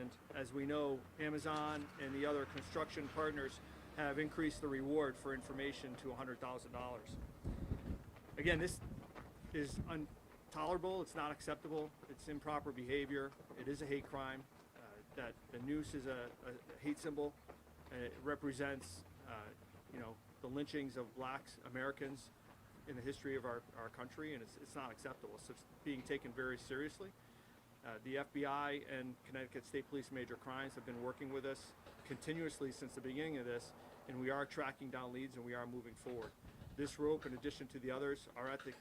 and as we know, Amazon and the other construction partners have increased the reward for information to $100,000. Again, this is intolerable. It's not acceptable. It's improper behavior. It is a hate crime. That the noose is a hate symbol. It represents, the lynchings of blacks, Americans in the history of our country, and it's not acceptable. So it's being taken very seriously. The FBI and Connecticut State Police Major Crimes have been working with us continuously since the beginning of this, and we are tracking down leads and we are moving forward. This rope, in addition to the others, are at the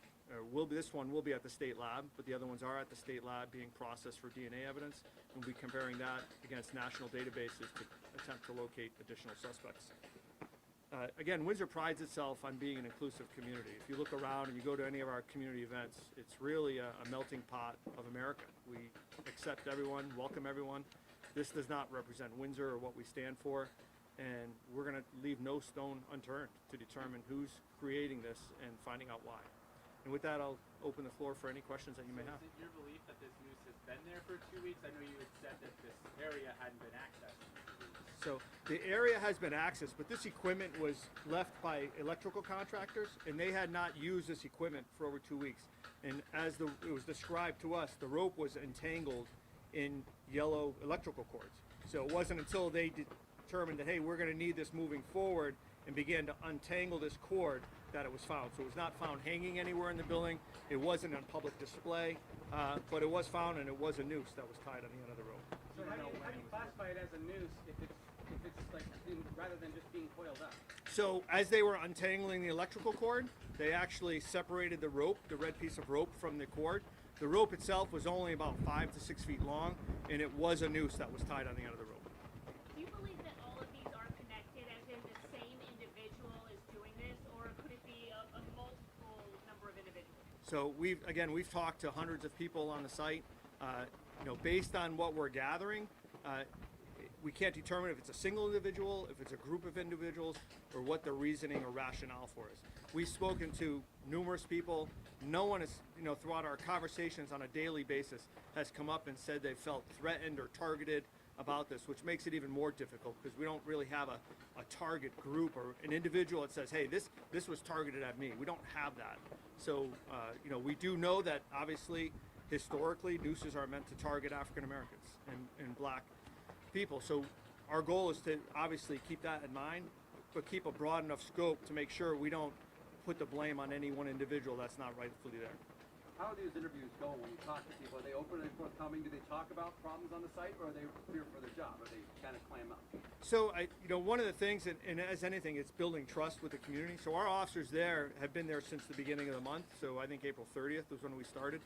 this one will be at the state lab, but the other ones are at the state lab being processed for DNA evidence. We'll be comparing that against national databases to attempt to locate additional suspects. Again, Windsor prides itself on being an inclusive community. If you look around and you go to any of our community events, it's really a melting pot of America. We accept everyone, welcome everyone. This does not represent Windsor or what we stand for, and we're going to leave no stone unturned to determine who's creating this and finding out why. And with that, I'll open the floor for any questions that you may have. Is it your belief that this noose has been there for 2 weeks? I know you had said that this area hadn't been accessed. So the area has been accessed, but this equipment was left by electrical contractors, and they had not used this equipment for over 2 weeks. And as it was described to us, the rope was entangled in yellow electrical cords. So it wasn't until they determined that, hey, we're going to need this moving forward, and began to untangle this cord that it was found. So it was not found hanging anywhere in the building. It wasn't on public display, but it was found, and it was a noose that was tied on the end of the rope. So how do you classify it as a noose if it's like rather than just being coiled up? So as they were untangling the electrical cord, they actually separated the rope, the red piece of rope, from the cord. The rope itself was only about 5 to 6 feet long, and it was a noose that was tied on the end of the rope. Do you believe that all of these are connected, as in the same individual is doing this, or could it be a multiple number of individuals? So we've talked to hundreds of people on the site. Based on what we're gathering, we can't determine if it's a single individual, if it's a group of individuals, or what the reasoning or rationale for is. We've spoken to numerous people. No one is, throughout our conversations on a daily basis, has come up and said they felt threatened or targeted about this, which makes it even more difficult because we don't really have a target group or an individual that says, hey, this was targeted at me. We don't have that. So, we do know that obviously, historically, nooses are meant to target African Americans and black people. So our goal is to obviously keep that in mind, but keep a broad enough scope to make sure we don't put the blame on any one individual that's not rightfully there. How do these interviews go when you talk to people? Are they open and forthcoming? Do they talk about problems on the site, or are they fear for their job? Are they kind of clam up? So, one of the things, and as anything, it's building trust with the community. So our officers there have been there since the beginning of the month. So I think April 30th was when we started.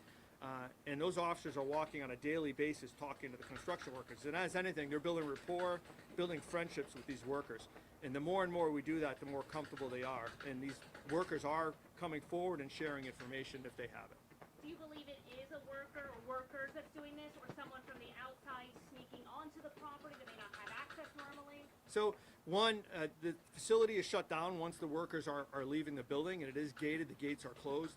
And those officers are walking on a daily basis talking to the construction workers. And as anything, they're building rapport, building friendships with these workers. And the more and more we do that, the more comfortable they are. And these workers are coming forward and sharing information if they have it. Do you believe it is a worker or workers that's doing this, or someone from the outside sneaking onto the property that may not have access normally? So the facility is shut down once the workers are leaving the building, and it is gated. The gates are closed.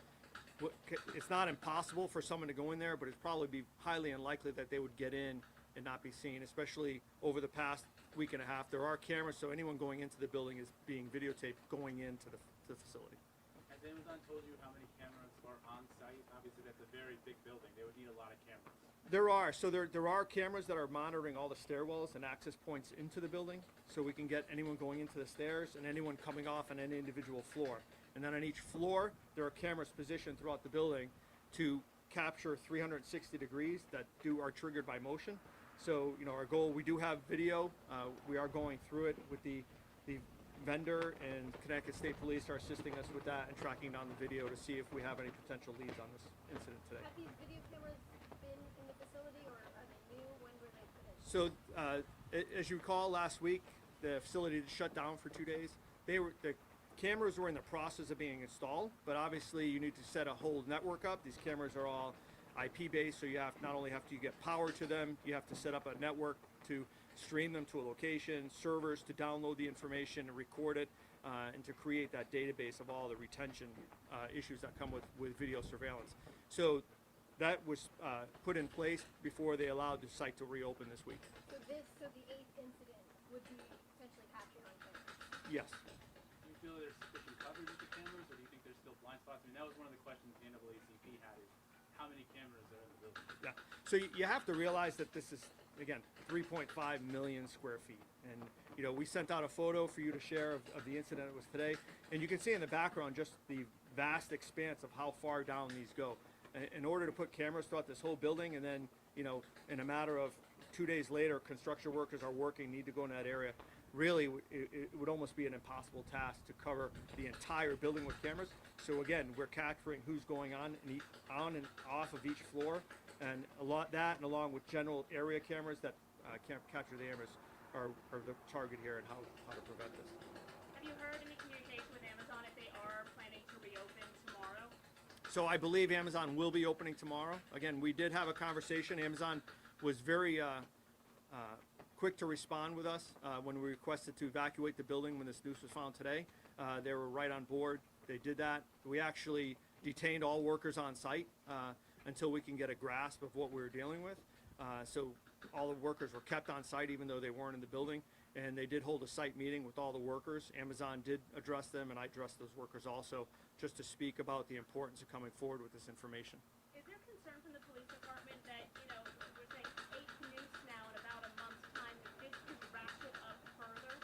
It's not impossible for someone to go in there, but it'd probably be highly unlikely that they would get in and not be seen, especially over the past week and a half. There are cameras, so anyone going into the building is being videotaped going into the facility. Has Amazon told you how many cameras are on site? Obviously, that's a very big building. They would need a lot of cameras. There are. So there are cameras that are monitoring all the stairwells and access points into the building, so we can get anyone going into the stairs and anyone coming off on any individual floor. And then on each floor, there are cameras positioned throughout the building to capture 360 degrees that are triggered by motion. So, our goal, we do have video. We are going through it with the vendor, and Connecticut State Police are assisting us with that and tracking down the video to see if we have any potential leads on this incident today. Have these video cameras been in the facility, or are they new? When were they put in? So, as you recall, last week, the facility shut down for 2 days. The cameras were in the process of being installed, but obviously you need to set a whole network up. These cameras are all IP based, so you have not only have to get power to them, you have to set up a network to stream them to a location, servers to download the information and record it, and to create that database of all the retention issues that come with video surveillance. So that was put in place before they allowed the site to reopen this week. So the 8th incident would be potentially captured on camera. Yes. Do you feel there's sufficient coverage with the cameras, or do you think there's still blind spots? I mean, that was one of the questions the NAACP had, is how many cameras are in the building? Yeah. So you have to realize that this is, again, 3.5 million square feet. And, you know, we sent out a photo for you to share of the incident. It was today. And you can see in the background just the vast expanse of how far down these go. In order to put cameras throughout this whole building, and then, you know, in a matter of 2 days later, construction workers are working, need to go in that area. Really, it would almost be an impossible task to cover the entire building with cameras. So again, we're capturing who's going on and off of each floor, and and along with general area cameras that capture the cameras are the target here, and how to prevent this. Have you heard any communication with Amazon if they are planning to reopen tomorrow? So I believe Amazon will be opening tomorrow. Again, we did have a conversation. Amazon was very quick to respond with us when we requested to evacuate the building when this noose was found today. They were right on board. They did that. We actually detained all workers on site until we can get a grasp of what we were dealing with. So all the workers were kept on site even though they weren't in the building, and they did hold a site meeting with all the workers. Amazon did address them, and I addressed those workers also, just to speak about the importance of coming forward with this information. Is there concern from the police department that, you know, we're saying 8 nukes now in about a month's time, that this could ratchet up further?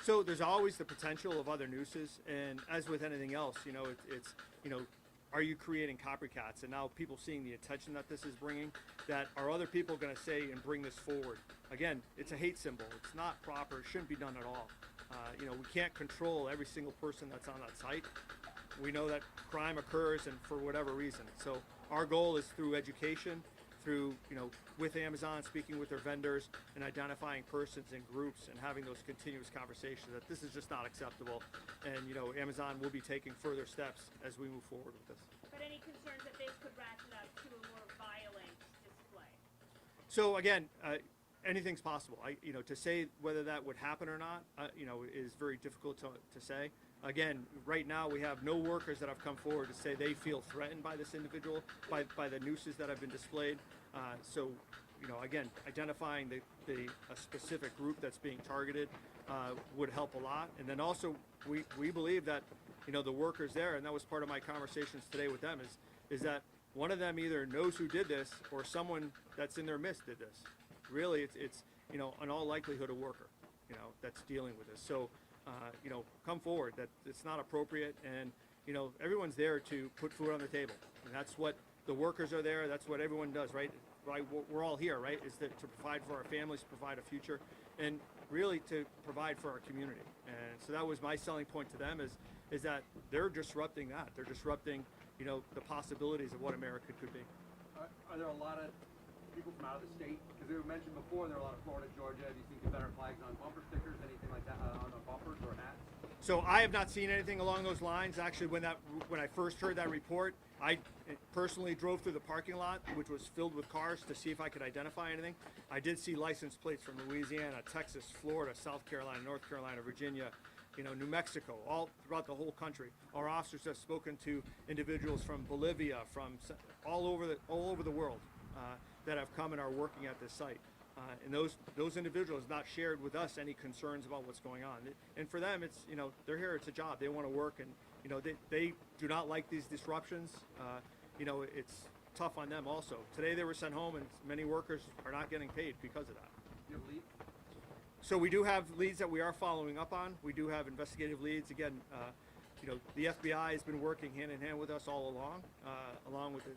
So there's always the potential of other nooses, and as with anything else, you know, it's you know, are you creating copycats? And now people seeing the attention that this is bringing, that are other people going to say and bring this forward? Again, it's a hate symbol. It's not proper. It shouldn't be done at all. You know, we can't control every single person that's on that site. We know that crime occurs, and for whatever reason. So our goal is through education, through, you know, with Amazon, speaking with their vendors and identifying persons and groups and having those continuous conversations that this is just not acceptable. And, you know, Amazon will be taking further steps as we move forward with this. But any concerns that this could ratchet up to a more violent display? So again, anything's possible. You know, to say whether that would happen or not, you know, is very difficult to say. Again, right now we have no workers that have come forward to say they feel threatened by this individual, by the nooses that have been displayed. So, you know, again, identifying a specific group that's being targeted would help a lot. And then also, we believe that, you know, the workers there, and that was part of my conversations today with them, is that one of them either knows who did this or someone that's in their midst did this. Really, it's you know, in all likelihood a worker, you know, that's dealing with this. So, you know, come forward. That it's not appropriate, and you know, everyone's there to put food on the table, and that's what the workers are there. That's what everyone does, right? Right, we're all here, right? Is that to provide for our families, provide a future, and really to provide for our community. And so that was my selling point to them, is that they're disrupting that. They're disrupting, you know, the possibilities of what America could be. Are there a lot of people from out of the state? Because they were mentioned before, there are a lot of Florida, Georgia. Have you seen Confederate flags on bumper stickers, anything like that, on the bumpers or hats? So I have not seen anything along those lines. Actually, when I first heard that report, I personally drove through the parking lot, which was filled with cars, to see if I could identify anything. I did see license plates from Louisiana, Texas, Florida, South Carolina, North Carolina, Virginia, you know, New Mexico, all throughout the whole country. Our officers have spoken to individuals from Bolivia, from all over the world that have come and are working at this site. And those individuals not shared with us any concerns about what's going on. And for them, it's, you know, they're here, it's a job, they want to work, and you know, they do not like these disruptions. You know, it's tough on them also. Today they were sent home, and many workers are not getting paid because of that. Do you have leads? So we do have leads that we are following up on. We do have investigative leads. Again, you know, the FBI has been working hand in hand with us all along with the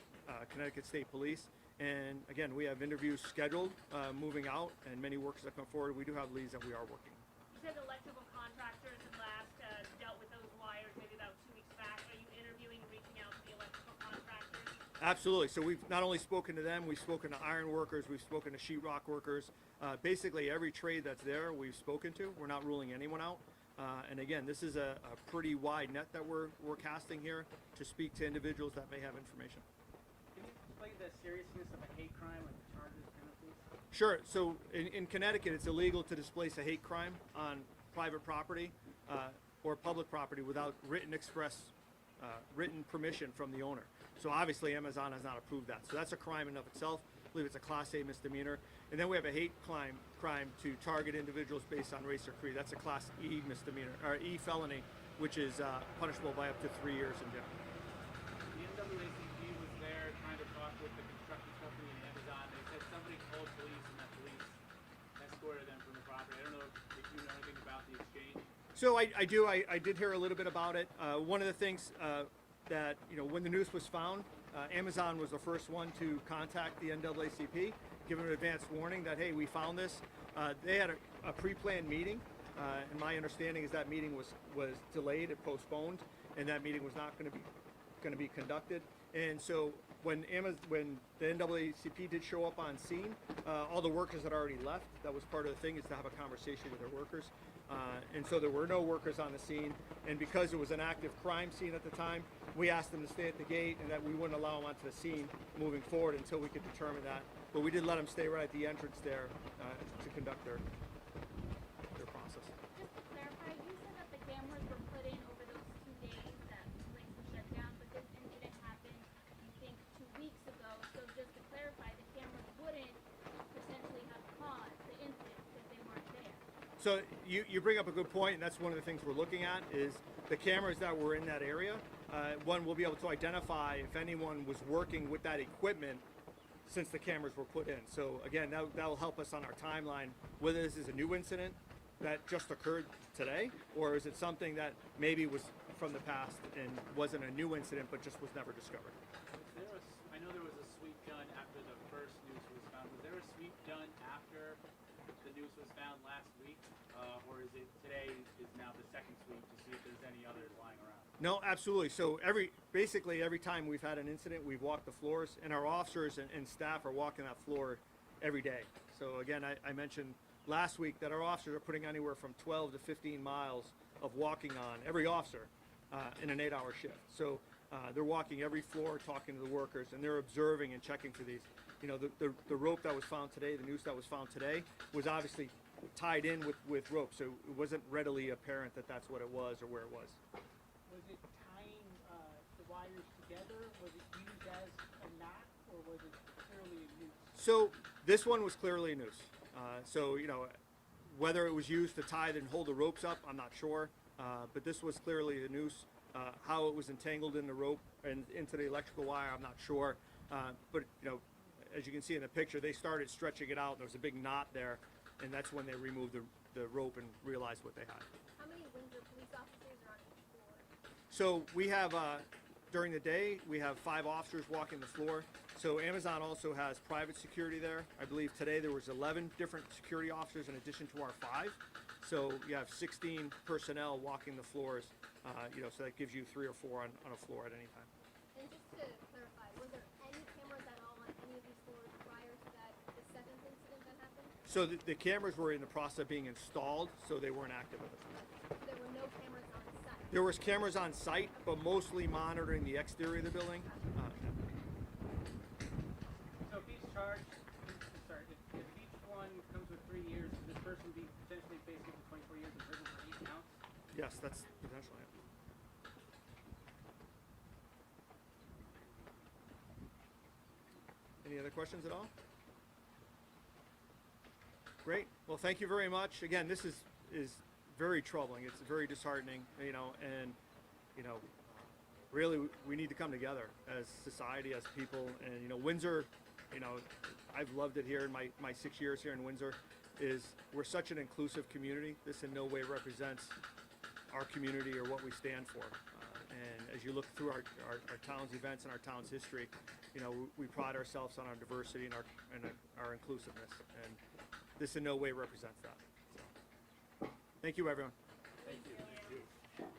Connecticut State Police. And again, we have interviews scheduled moving out, and many workers that come forward. We do have leads that we are working. You said electrical contractors had last dealt with those wires maybe about 2 weeks back. Are you interviewing and reaching out to the electrical contractors? Absolutely. So we've not only spoken to them, we've spoken to iron workers, we've spoken to sheetrock workers. Basically every trade that's there, we've spoken to. We're not ruling anyone out. And again, this is a pretty wide net that we're casting here to speak to individuals that may have information. Can you explain the seriousness of a hate crime and the charges, penalties? Sure. So in Connecticut, it's illegal to displace a hate crime on private property or public property without written express written permission from the owner. So obviously Amazon has not approved that. So that's a crime in and of itself. I believe it's a Class A misdemeanor. And then we have a hate crime to target individuals based on race or creed. That's a Class E misdemeanor, or E felony, which is punishable by up to 3 years in jail. The NAACP was there trying to talk with the construction company and Amazon. They said somebody called police and that police escorted them from the property. I don't know if you know anything about the exchange. So I do. I did hear a little bit about it. One of the things that, when the noose was found, Amazon was the first one to contact the NAACP, give them an advance warning that, hey, we found this. They had a pre-planned meeting, and my understanding is that meeting was delayed and postponed, and that meeting was not going to be conducted. And so when the NAACP did show up on scene, all the workers had already left. That was part of the thing, is to have a conversation with their workers. And so there were no workers on the scene, and because it was an active crime scene at the time, we asked them to stay at the gate and that we wouldn't allow them onto the scene moving forward until we could determine that. But we did let them stay right at the entrance there to conduct their process. Just to clarify, you said that the cameras were put in over those 2 days that the place was shut down, but this incident happened, you think, 2 weeks ago. So just to clarify, the cameras wouldn't potentially have caused the incident because they weren't there. So you bring up a good point, and that's one of the things we're looking at is the cameras that were in that area. One, will be able to identify if anyone was working with that equipment since the cameras were put in. So again, that will help us on our timeline, whether this is a new incident that just occurred today, or is it something that maybe was from the past and wasn't a new incident but just was never discovered. I know there was a sweep done after the first noose was found. Was there a sweep done after the noose was found last week? Or is it today is now the second sweep to see if there's any others lying around? No, absolutely. So basically every time we've had an incident, we've walked the floors, and our officers and staff are walking that floor every day. So again, I mentioned last week that our officers are putting anywhere from 12 to 15 miles of walking on every officer in an 8-hour shift. So they're walking every floor, talking to the workers, and they're observing and checking for these. The rope that was found today, the noose that was found today, was obviously tied in with rope, so it wasn't readily apparent that that's what it was or where it was. Was it tying the wires together? Was it used as a knot, or was it clearly a noose? So this one was clearly a noose. So whether it was used to tie and hold the ropes up, I'm not sure. But this was clearly a noose. How it was entangled in the rope and into the electrical wire, I'm not sure. But as you can see in the picture, they started stretching it out. There was a big knot there, and that's when they removed the rope and realized what they had. How many Windsor police officers are on each floor? So we have, during the day, we have 5 officers walking the floor. So Amazon also has private security there. I believe today there was 11 different security officers in addition to our 5. So you have 16 personnel walking the floors, so that gives you 3 or 4 on a floor at any time. And just to clarify, was there any cameras at all on any of these floors prior to the 7th incident that happened? So the cameras were in the process of being installed, so they weren't active at the time. There were no cameras on site. There was cameras on site, but mostly monitoring the exterior of the building. So if each charge, if each one comes with 3 years, would this person be potentially facing 24 years in prison for each count? Yes, that's potentially it. Any other questions at all? Great. Well, thank you very much. Again, this is very troubling. It's very disheartening, and really we need to come together as society, as people. And Windsor, I've loved it here in my 6 years here in Windsor. We're such an inclusive community. This in no way represents our community or what we stand for. And as you look through our town's events and our town's history, we pride ourselves on our diversity and our inclusiveness. And this in no way represents that. So, thank you, everyone.